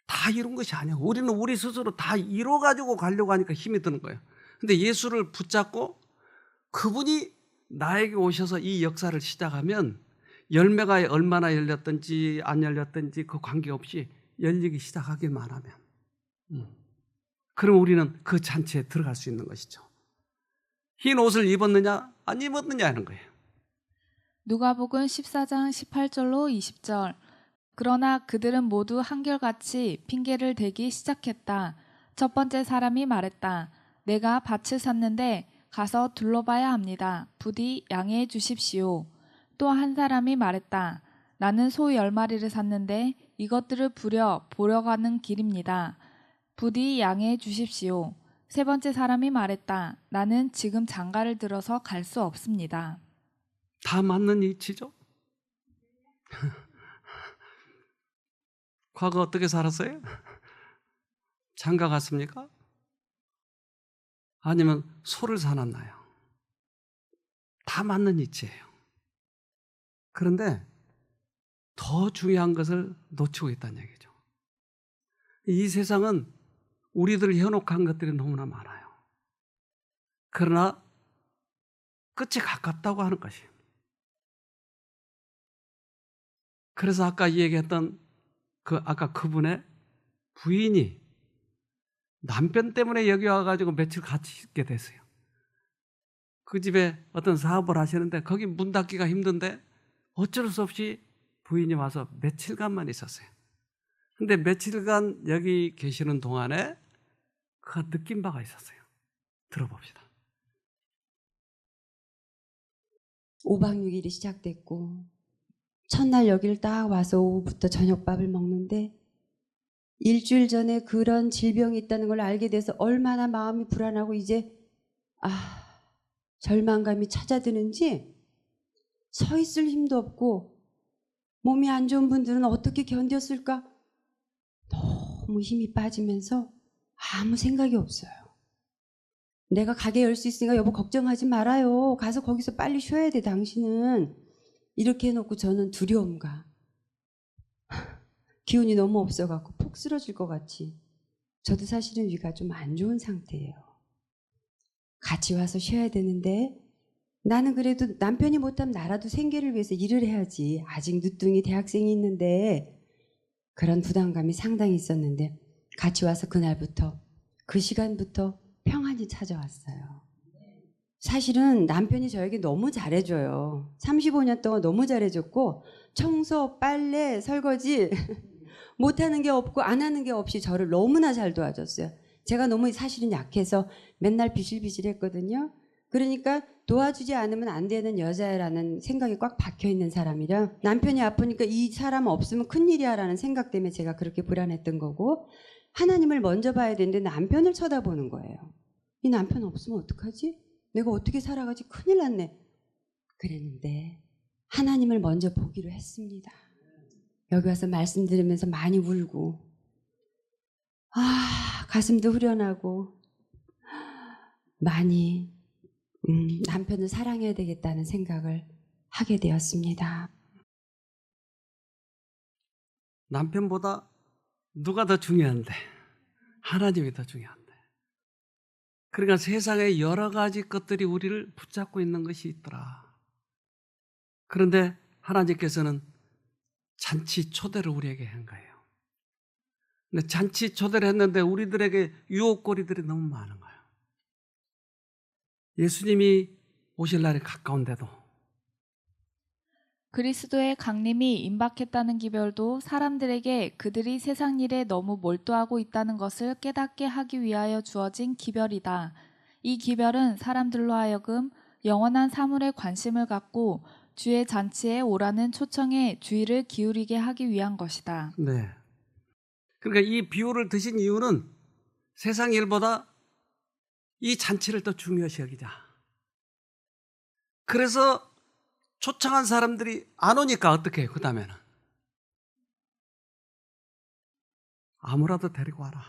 Speaker 1: 다 이룬 것이 아니고 우리는 우리 스스로 다 이뤄가지고 가려고 하니까 힘이 드는 거예요. 근데 예수를 붙잡고 그분이 나에게 오셔서 이 역사를 시작하면 열매가 얼마나 열렸든지 안 열렸든지 그 관계없이 열리기 시작하기만 하면 그럼 우리는 그 잔치에 들어갈 수 있는 것이죠. 흰 옷을 입었느냐 안 입었느냐 하는 거예요.
Speaker 2: 누가복음 14장 18절로 20절. 그러나 그들은 모두 한결같이 핑계를 대기 시작했다. 첫 번째 사람이 말했다. 내가 밭을 샀는데 가서 둘러봐야 합니다. 부디 양해해 주십시오. 또 한 사람이 말했다. 나는 소 10마리를 샀는데 이것들을 보려 가는 길입니다. 부디 양해해 주십시오. 세 번째 사람이 말했다. 나는 지금 장가를 들어서 갈 수 없습니다.
Speaker 1: 다 맞는 이치죠? 과거 어떻게 살았어요? 장가 갔습니까? 아니면 소를 사놨나요? 다 맞는 이치예요. 그런데 더 중요한 것을 놓치고 있다는 얘기죠. 이 세상은 우리들 현혹한 것들이 너무나 많아요. 그러나 끝이 가깝다고 하는 것이에요. 그래서 아까 얘기했던 아까 그분의 부인이 남편 때문에 여기 와가지고 며칠 같이 있게 됐어요. 그 집에 어떤 사업을 하시는데 거기 문 닫기가 힘든데 어쩔 수 없이 부인이 와서 며칠간만 있었어요. 근데 며칠간 여기 계시는 동안에 그 느낀 바가 있었어요. 들어봅시다.
Speaker 8: 5박 6일이 시작됐고 첫날 여기를 딱 와서 오후부터 저녁밥을 먹는데 일주일 전에 그런 질병이 있다는 걸 알게 돼서 얼마나 마음이 불안하고 이제 절망감이 찾아드는지 서 있을 힘도 없고 몸이 안 좋은 분들은 어떻게 견뎠을까? 너무 힘이 빠지면서 아무 생각이 없어요. 내가 가게 열 수 있으니까 여보 걱정하지 말아요. 가서 거기서 빨리 쉬어야 돼 당신은. 이렇게 해놓고 저는 두려움과 기운이 너무 없어갖고 폭 쓰러질 것 같이 저도 사실은 위가 좀 안 좋은 상태예요. 같이 와서 쉬어야 되는데 나는 그래도 남편이 못하면 나라도 생계를 위해서 일을 해야지. 아직 늦둥이 대학생이 있는데 그런 부담감이 상당히 있었는데 같이 와서 그날부터 그 시간부터 평안이 찾아왔어요. 사실은 남편이 저에게 너무 잘해줘요. 35년 동안 너무 잘해줬고 청소, 빨래, 설거지 못하는 게 없고 안 하는 게 없이 저를 너무나 잘 도와줬어요. 제가 너무 사실은 약해서 맨날 비실비실했거든요. 그러니까 도와주지 않으면 안 되는 여자라는 생각이 꽉 박혀있는 사람이라 남편이 아프니까 이 사람 없으면 큰일이야 라는 생각 때문에 제가 그렇게 불안했던 거고 하나님을 먼저 봐야 되는데 남편을 쳐다보는 거예요. 이 남편 없으면 어떡하지? 내가 어떻게 살아가지? 큰일 났네. 그랬는데 하나님을 먼저 보기로 했습니다. 여기 와서 말씀 들으면서 많이 울고 가슴도 후련하고 많이 남편을 사랑해야 되겠다는 생각을 하게 되었습니다.
Speaker 1: 남편보다 누가 더 중요한데? 하나님이 더 중요한데. 그러니까 세상에 여러 가지 것들이 우리를 붙잡고 있는 것이 있더라. 그런데 하나님께서는 잔치 초대를 우리에게 한 거예요. 근데 잔치 초대를 했는데 우리들에게 유혹거리들이 너무 많은 거예요. 예수님이 오실 날이 가까운데도.
Speaker 2: 그리스도의 강림이 임박했다는 기별도 사람들에게 그들이 세상 일에 너무 몰두하고 있다는 것을 깨닫게 하기 위하여 주어진 기별이다. 이 기별은 사람들로 하여금 영원한 사물에 관심을 갖고 주의 잔치에 오라는 초청에 주의를 기울이게 하기 위한 것이다.
Speaker 1: 네. 그러니까 이 비유를 드신 이유는 세상 일보다 이 잔치를 더 중요시 여기자. 그래서 초청한 사람들이 안 오니까 어떻게 해요? 그 다음에는 아무라도 데리고 와라.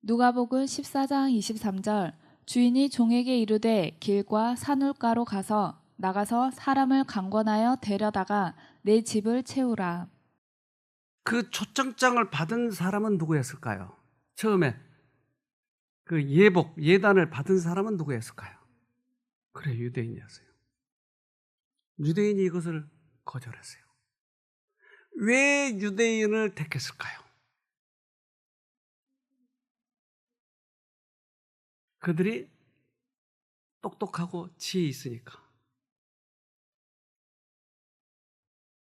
Speaker 2: 누가복음 14장 23절 주인이 종에게 이르되 길과 산울가로 나가서 사람을 강권하여 데려다가 내 집을 채우라.
Speaker 1: 그 초청장을 받은 사람은 누구였을까요? 처음에 그 예단을 받은 사람은 누구였을까요? 그래, 유대인이었어요. 유대인이 이것을 거절했어요. 왜 유대인을 택했을까요? 그들이 똑똑하고 지혜 있으니까.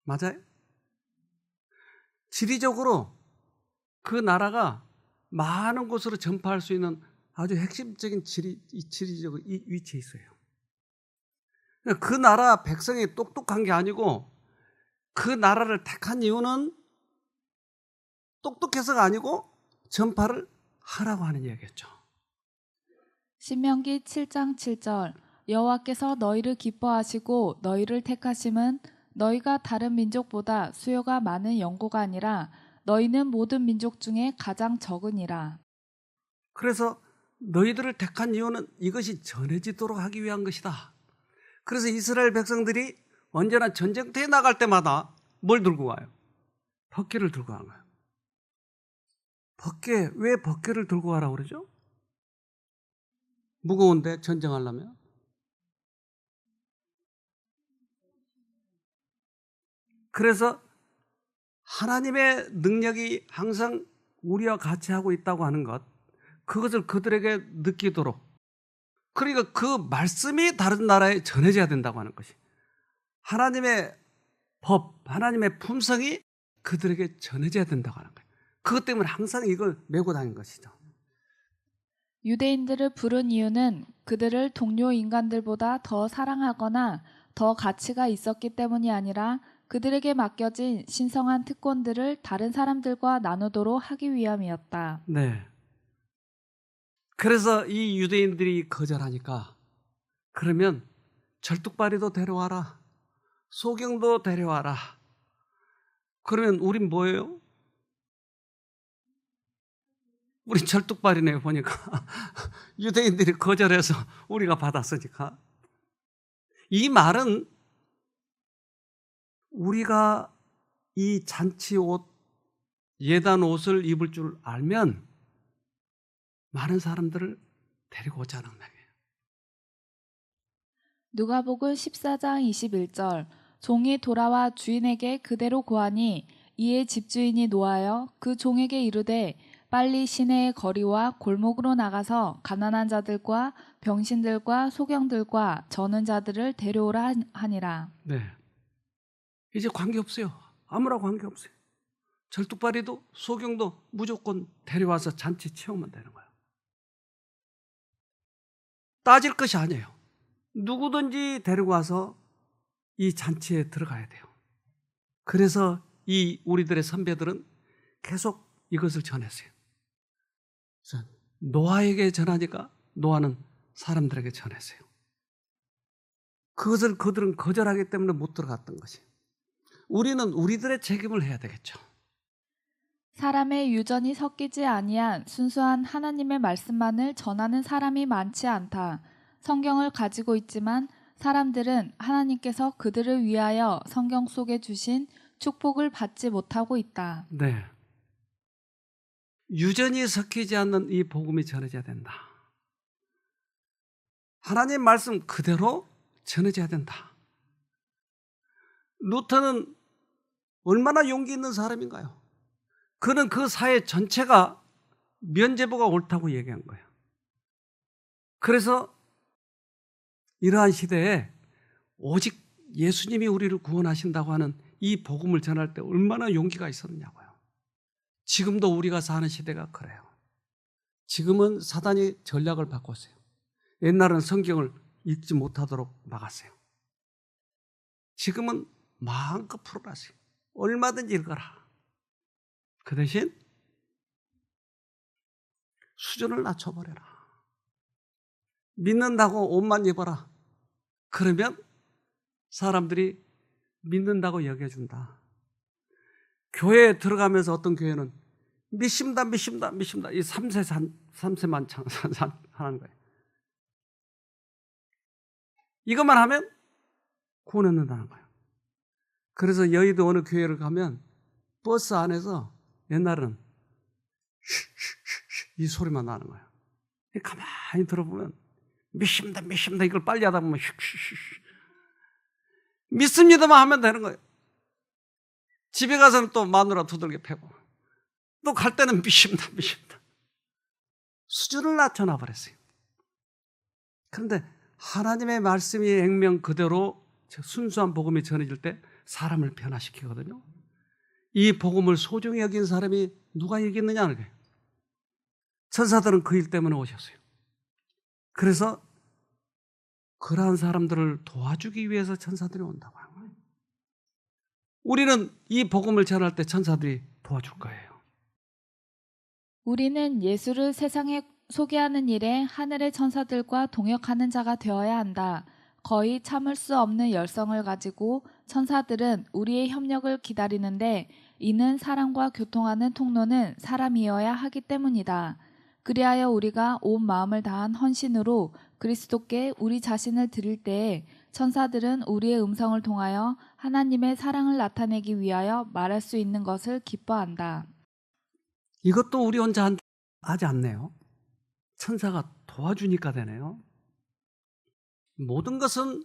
Speaker 1: 맞아요? 지리적으로 그 나라가 많은 곳으로 전파할 수 있는 아주 핵심적인 지리적 위치에 있어요. 그 나라 백성이 똑똑한 게 아니고 그 나라를 택한 이유는 똑똑해서가 아니고 전파를 하라고 하는 얘기겠죠.
Speaker 2: 신명기 7장 7절 여호와께서 너희를 기뻐하시고 너희를 택하심은 너희가 다른 민족보다 수요가 많은 연고가 아니라 너희는 모든 민족 중에 가장 적으니라.
Speaker 1: 그래서 너희들을 택한 이유는 이것이 전해지도록 하기 위한 것이다. 그래서 이스라엘 백성들이 언제나 전쟁터에 나갈 때마다 뭘 들고 와요? 법궤를 들고 가는 거예요. 법궤, 왜 법궤를 들고 가라고 그러죠? 무거운데 전쟁하려면? 그래서 하나님의 능력이 항상 우리와 같이 하고 있다고 하는 것, 그것을 그들에게 느끼도록, 그러니까 그 말씀이 다른 나라에 전해져야 된다고 하는 것이, 하나님의 법, 하나님의 품성이 그들에게 전해져야 된다고 하는 거예요. 그것 때문에 항상 이걸 메고 다닌 것이죠.
Speaker 2: 유대인들을 부른 이유는 그들을 동료 인간들보다 더 사랑하거나 더 가치가 있었기 때문이 아니라 그들에게 맡겨진 신성한 특권들을 다른 사람들과 나누도록 하기 위함이었다.
Speaker 1: 네. 그래서 이 유대인들이 거절하니까 그러면 절뚝발이도 데려와라. 소경도 데려와라. 그러면 우린 뭐예요? 우린 절뚝발이네요, 보니까. 유대인들이 거절해서 우리가 받았으니까. 이 말은 우리가 이 잔치 옷, 예단 옷을 입을 줄 알면 많은 사람들을 데리고 오자는 말이에요.
Speaker 2: 누가복음 14장 21절 종이 돌아와 주인에게 그대로 고하니 이에 집주인이 노하여 그 종에게 이르되 빨리 시내의 거리와 골목으로 나가서 가난한 자들과 병신들과 소경들과 저는 자들을 데려오라 하니라.
Speaker 1: 네. 이제 관계없어요. 아무나 관계없어요. 절뚝발이도 소경도 무조건 데려와서 잔치 채우면 되는 거예요. 따질 것이 아니에요. 누구든지 데리고 와서 이 잔치에 들어가야 돼요. 그래서 이 우리들의 선배들은 계속 이것을 전했어요. 그래서 노아에게 전하니까 노아는 사람들에게 전했어요. 그것을 그들은 거절하기 때문에 못 들어갔던 것이. 우리는 우리들의 책임을 해야 되겠죠.
Speaker 2: 사람의 유전이 섞이지 아니한 순수한 하나님의 말씀만을 전하는 사람이 많지 않다. 성경을 가지고 있지만 사람들은 하나님께서 그들을 위하여 성경 속에 주신 축복을 받지 못하고 있다.
Speaker 1: 네. 유전이 섞이지 않는 이 복음이 전해져야 된다. 하나님 말씀 그대로 전해져야 된다. 루터는 얼마나 용기 있는 사람인가요? 그는 그 사회 전체가 면죄부가 옳다고 얘기한 거예요. 그래서 이러한 시대에 오직 예수님이 우리를 구원하신다고 하는 이 복음을 전할 때 얼마나 용기가 있었냐고요. 지금도 우리가 사는 시대가 그래요. 지금은 사단이 전략을 바꿨어요. 옛날은 성경을 읽지 못하도록 막았어요. 지금은 마음껏 풀어놨어요. 얼마든지 읽어라. 그 대신 수준을 낮춰버려라. 믿는다고 옷만 입어라. 그러면 사람들이 믿는다고 여겨준다. 교회에 들어가면서 어떤 교회는 믿습니다. 이 3세만 하는 거예요. 이것만 하면 구원받는다는 거예요. 그래서 여의도 어느 교회를 가면 버스 안에서 옛날에는 이 소리만 나는 거예요. 가만히 들어보면 믿습니다. 이걸 빨리 하다 보면 믿습니다만 하면 되는 거예요. 집에 가서는 또 마누라 두들겨 패고 또 갈 때는 믿습니다. 수준을 낮춰놔 버렸어요. 그런데 하나님의 말씀이 액면 그대로 순수한 복음이 전해질 때 사람을 변화시키거든요. 이 복음을 소중히 여긴 사람이 누가 얘기했느냐는 거예요. 천사들은 그 일 때문에 오셨어요. 그래서 그러한 사람들을 도와주기 위해서 천사들이 온다고 하는 거예요. 우리는 이 복음을 전할 때 천사들이 도와줄 거예요.
Speaker 2: 우리는 예수를 세상에 소개하는 일에 하늘의 천사들과 동역하는 자가 되어야 한다. 거의 참을 수 없는 열성을 가지고 천사들은 우리의 협력을 기다리는데 이는 사람과 교통하는 통로는 사람이어야 하기 때문이다. 그리하여 우리가 온 마음을 다한 헌신으로 그리스도께 우리 자신을 드릴 때에 천사들은 우리의 음성을 통하여 하나님의 사랑을 나타내기 위하여 말할 수 있는 것을 기뻐한다.
Speaker 1: 이것도 우리 혼자 하지 않네요. 천사가 도와주니까 되네요. 모든 것은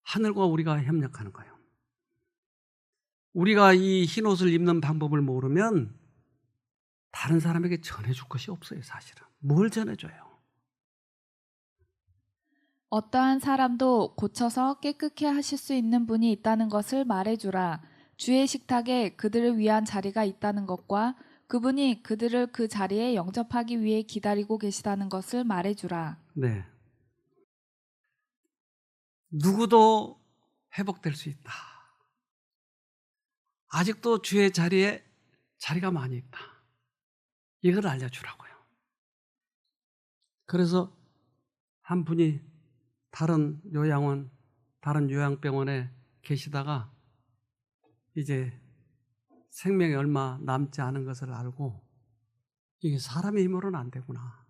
Speaker 1: 하늘과 우리가 협력하는 거예요. 우리가 이 흰옷을 입는 방법을 모르면 다른 사람에게 전해줄 것이 없어요, 사실은. 뭘 전해줘요?
Speaker 2: 어떠한 사람도 고쳐서 깨끗게 하실 수 있는 분이 있다는 것을 말해주라. 주의 식탁에 그들을 위한 자리가 있다는 것과 그분이 그들을 그 자리에 영접하기 위해 기다리고 계시다는 것을 말해주라.
Speaker 1: 네. 누구도 회복될 수 있다. 아직도 주의 자리에 자리가 많이 있다. 이걸 알려주라고요. 그래서 한 분이 다른 요양원, 다른 요양병원에 계시다가 이제 생명이 얼마 남지 않은 것을 알고 이게 사람의 힘으로는 안 되구나.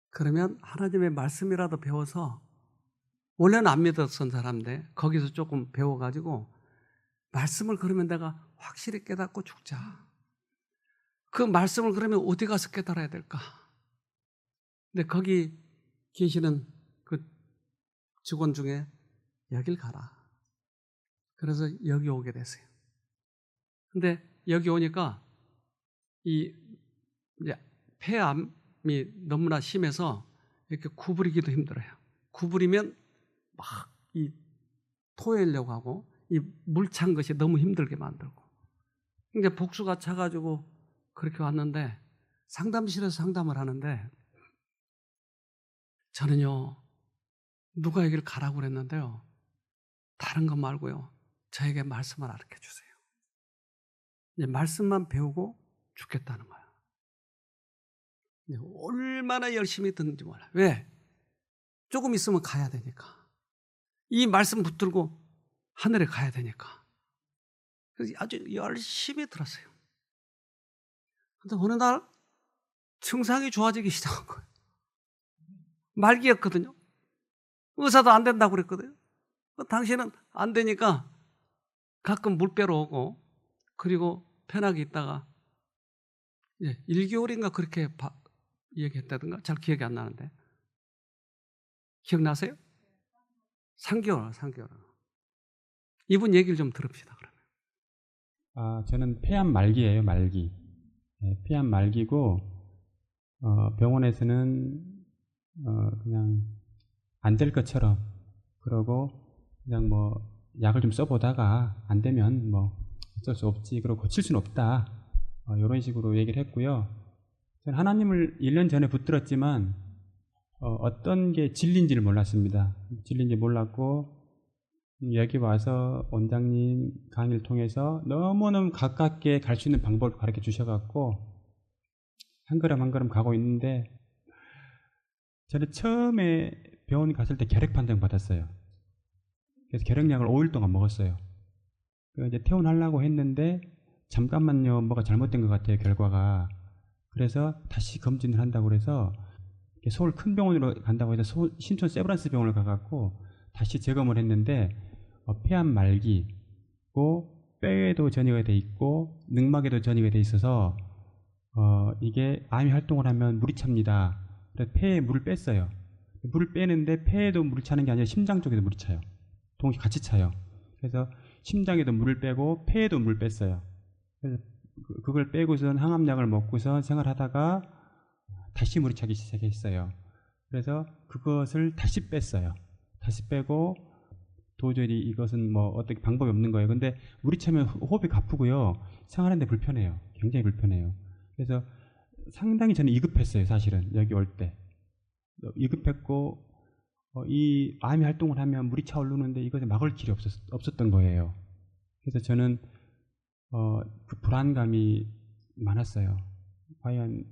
Speaker 1: 그러면 하나님의 말씀이라도 배워서 원래는 안 믿었던 사람인데 거기서 조금 배워가지고 말씀을 그러면 내가 확실히 깨닫고 죽자. 그 말씀을 그러면 어디 가서 깨달아야 될까? 근데 거기 계시는 그 직원 중에 여길 가라. 그래서 여기 오게 됐어요. 근데 여기 오니까 이 폐암이 너무나 심해서 이렇게 구부리기도 힘들어요. 구부리면 막 이 토하려고 하고 이 물 찬 것이 너무 힘들게 만들고. 이제 복수가 차가지고 그렇게 왔는데 상담실에서 상담을 하는데 저는요 누가 여기를 가라고 그랬는데요 다른 것 말고요 저에게 말씀을 가르쳐 주세요. 이제 말씀만 배우고 죽겠다는 거예요. 얼마나 열심히 듣는지 몰라요. 왜? 조금 있으면 가야 되니까. 이 말씀 붙들고 하늘에 가야 되니까. 그래서 아주 열심히 들었어요. 근데 어느 날 증상이 좋아지기 시작한 거예요. 말기였거든요. 의사도 안 된다고 그랬거든요. 당신은 안 되니까 가끔 물 빼러 오고 그리고 편하게 있다가 1개월인가 그렇게 얘기했다든가 잘 기억이 안 나는데 기억나세요? 3개월. 이분 얘기를 좀 들읍시다. 그러면
Speaker 9: 저는 폐암 말기예요, 말기. 네, 폐암 말기고 병원에서는 그냥 안 될 것처럼 그러고 그냥 뭐 약을 좀 써보다가 안 되면 뭐 어쩔 수 없지, 그러고 고칠 수는 없다, 이런 식으로 얘기를 했고요. 저는 하나님을 1년 전에 붙들었지만 어떤 게 진리인지를 몰랐습니다. 진리인지 몰랐고 여기 와서 원장님 강의를 통해서 너무너무 가깝게 갈 수 있는 방법을 가르쳐 주셔갖고 한 걸음 한 걸음 가고 있는데, 저는 처음에 병원 갔을 때 결핵 판정 받았어요. 그래서 결핵약을 5일 동안 먹었어요. 그래서 이제 퇴원하려고 했는데 잠깐만요, 뭐가 잘못된 것 같아요, 결과가. 그래서 다시 검진을 한다고 그래서 서울 큰 병원으로 간다고 해서 신촌 세브란스 병원을 가갖고 다시 재검을 했는데 폐암 말기고 뼈에도 전이가 돼 있고 늑막에도 전이가 돼 있어서 이게 암이 활동을 하면 물이 찹니다. 그래서 폐에 물을 뺐어요. 물을 빼는데 폐에도 물이 차는 게 아니라 심장 쪽에도 물이 차요. 동시에 같이 차요. 그래서 심장에도 물을 빼고 폐에도 물을 뺐어요. 그래서 그걸 빼고선 항암약을 먹고선 생활하다가 다시 물이 차기 시작했어요. 그래서 그것을 다시 뺐어요. 다시 빼고 도저히 이것은 뭐 어떻게 방법이 없는 거예요. 근데 물이 차면 호흡이 가쁘고요, 생활하는데 불편해요. 굉장히 불편해요. 그래서 상당히 저는 위급했어요. 사실은 여기 올 때 위급했고 이 암이 활동을 하면 물이 차오르는데 이것을 막을 길이 없었던 거예요. 그래서 저는 그 불안감이 많았어요. 과연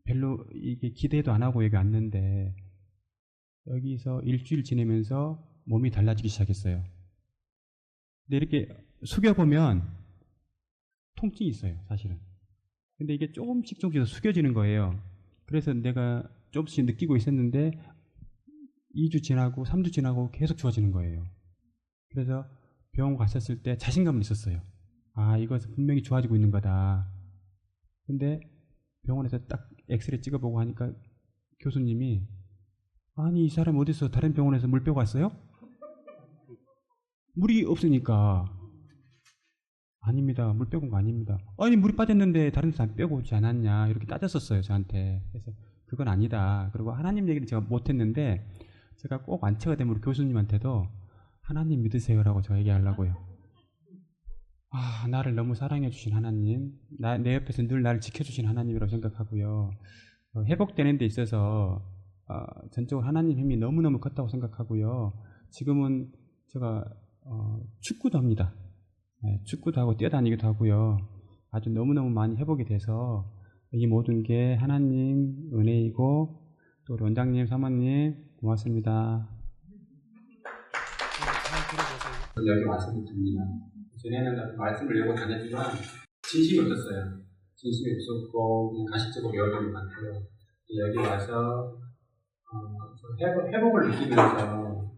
Speaker 9: 별로 이게 기대도 안 하고 여기 왔는데 여기서 일주일 지내면서 몸이 달라지기 시작했어요. 근데 이렇게 숙여보면 통증이 있어요, 사실은. 근데 이게 조금씩 숙여지는 거예요. 그래서 내가 조금씩 느끼고 있었는데 2주 지나고 3주 지나고 계속 좋아지는 거예요. 그래서 병원 갔었을 때 자신감은 있었어요. 이것은 분명히 좋아지고 있는 거다. 근데 병원에서 딱 엑스레이 찍어보고 하니까 교수님이 이 사람 어디서 다른 병원에서 물 빼고 왔어요? 물이 없으니까. 아닙니다. 물 빼고 온 거 아닙니다. 아니 물이 빠졌는데 다른 데서 안 빼고 오지 않았냐, 이렇게 따졌었어요, 저한테. 그래서 그건 아니다. 그리고 하나님 얘기는 제가 못했는데 제가 꼭 완처가 되면 우리 교수님한테도 하나님 믿으세요라고 제가 얘기하려고요. 나를 너무 사랑해 주신 하나님, 내 옆에서 늘 나를 지켜주신 하나님이라고 생각하고요. 회복되는 데 있어서 전적으로 하나님 힘이 너무너무 컸다고 생각하고요. 지금은 제가 축구도 합니다. 축구도 하고 뛰어다니기도 하고요. 아주 너무너무 많이 회복이 돼서 이 모든 게 하나님 은혜이고 또 우리 원장님, 사모님 고맙습니다. 여기 말씀드립니다. 전에는 말씀을 여러 번 다녔지만 진심이 없었어요. 진심이 없었고 그냥 가식적으로 여러분이 많고요. 여기 와서 회복을 느끼면서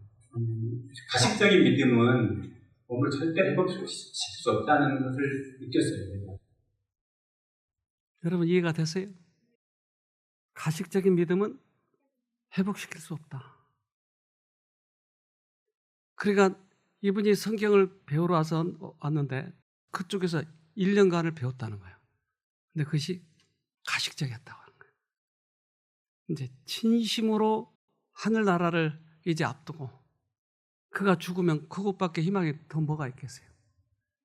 Speaker 9: 가식적인 믿음은 몸을 절대 회복시킬 수 없다는 것을 느꼈어요.
Speaker 1: 여러분 이해가 됐어요? 가식적인 믿음은 회복시킬 수 없다. 그러니까 이분이 성경을 배우러 왔는데 그쪽에서 1년간을 배웠다는 거예요. 근데 그것이 가식적이었다고 하는 거예요. 이제 진심으로 하늘나라를 이제 앞두고 그가 죽으면 그것밖에 희망이 더 뭐가 있겠어요.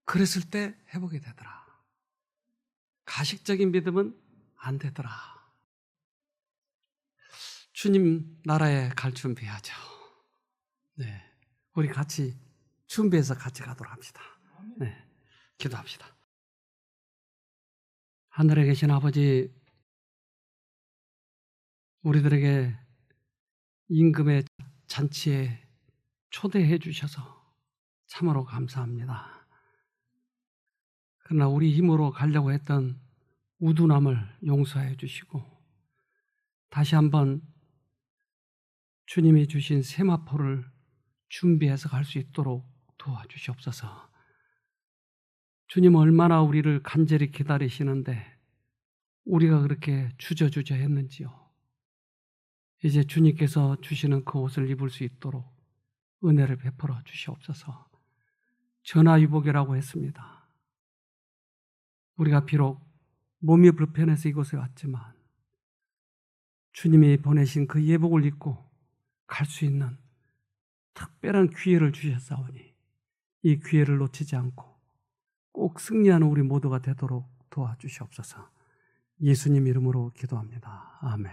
Speaker 1: 그랬을 때 회복이 되더라. 가식적인 믿음은 안 되더라. 주님 나라에 갈 준비하죠. 네, 우리 같이 준비해서 같이 가도록 합시다. 네, 기도합시다. 하늘에 계신 아버지, 우리들에게 임금의 잔치에 초대해 주셔서 참으로 감사합니다. 그러나 우리 힘으로 가려고 했던 우둔함을 용서해 주시고 다시 한번 주님이 주신 세마포를 준비해서 갈 수 있도록 도와주시옵소서. 주님 얼마나 우리를 간절히 기다리시는데 우리가 그렇게 주저주저 했는지요. 이제 주님께서 주시는 그 옷을 입을 수 있도록 은혜를 베풀어 주시옵소서. 전화위복이라고 했습니다. 우리가 비록 몸이 불편해서 이곳에 왔지만 주님이 보내신 그 예복을 입고 갈 수 있는 특별한 기회를 주셨사오니 이 기회를 놓치지 않고 꼭 승리하는 우리 모두가 되도록 도와주시옵소서. 예수님 이름으로 기도합니다. 아멘.